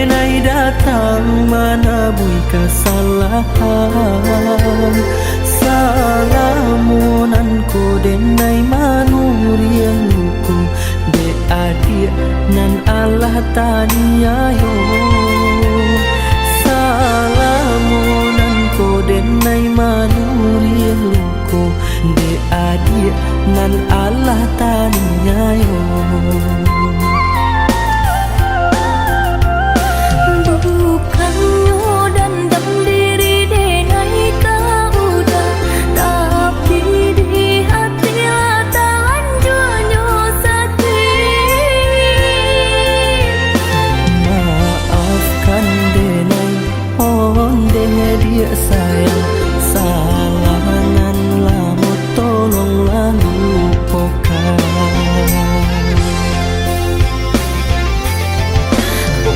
denai datang manabui kesalahan. Salamunanku denai manurianku de adik nan Allah taniayo. Salamunanku denai manurianku de adik nan Allah taniayo. Sayang salahan lamu tolonglah lupakan.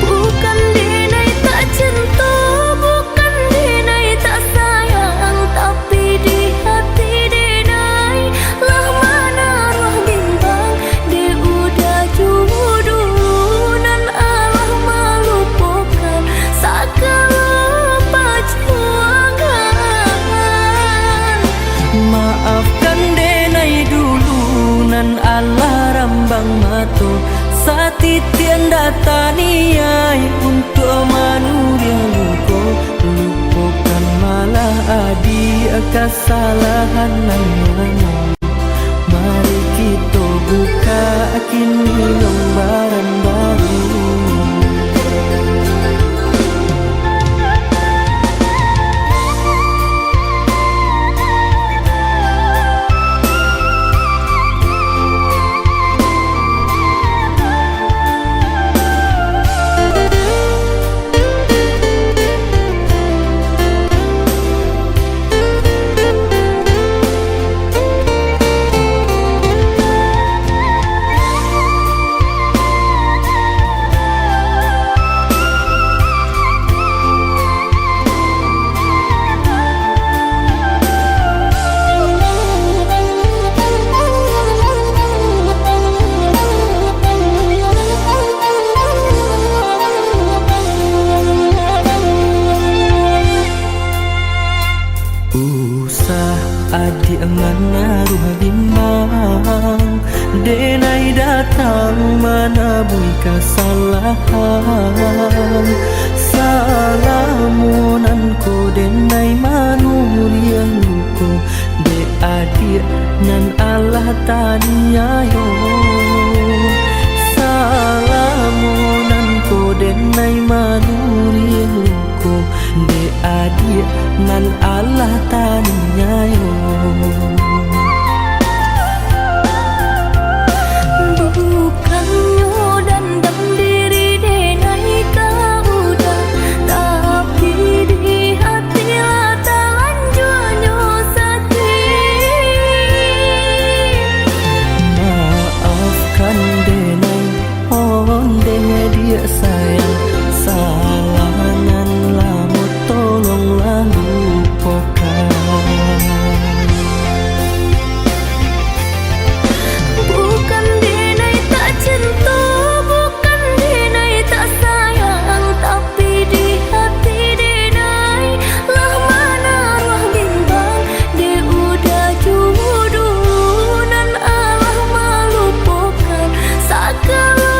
Bukan denai tak cinta, bukan denai tak sayang, tapi di hati denai lah mana ruh bimbang. Dia udah jodoh nan Allah melupakan segala perjuangan. Maafkan denai dulu nan Allah rambang mato satitian dataniai untuk manusia luko. Lupakan malah adi kesalahan nan mana. Mari kita buka kini lembaran baru. Adik mana ruh bimbang denai datang manabui kesalahan. Salamunanku denai manurianku de adik nan Allah taniayo. Salamunanku denai manurianku de adik nan Allah taniayo. Bukannya dendam diri denai kau udah, tapi di hati tak lanjutnya sakit. Maafkan denai on denai dia sayang. Salahan lamu tolonglah lupakan. Bukan denai tak cinta, bukan denai tak sayang, tapi di hati denai lah mana ruh bimbang. Dia udah jodoh nan Allah melupakan segala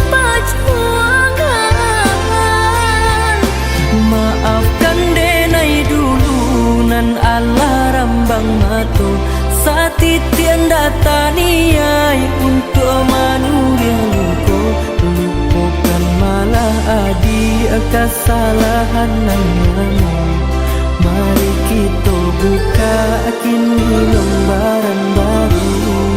perjuangan. Maafkan denai dulu nan Allah rambang mato satitian dataniai untuk manusia luko. Lupakan malah adi kesalahan nan mana. Mari kita buka kini lembaran baru.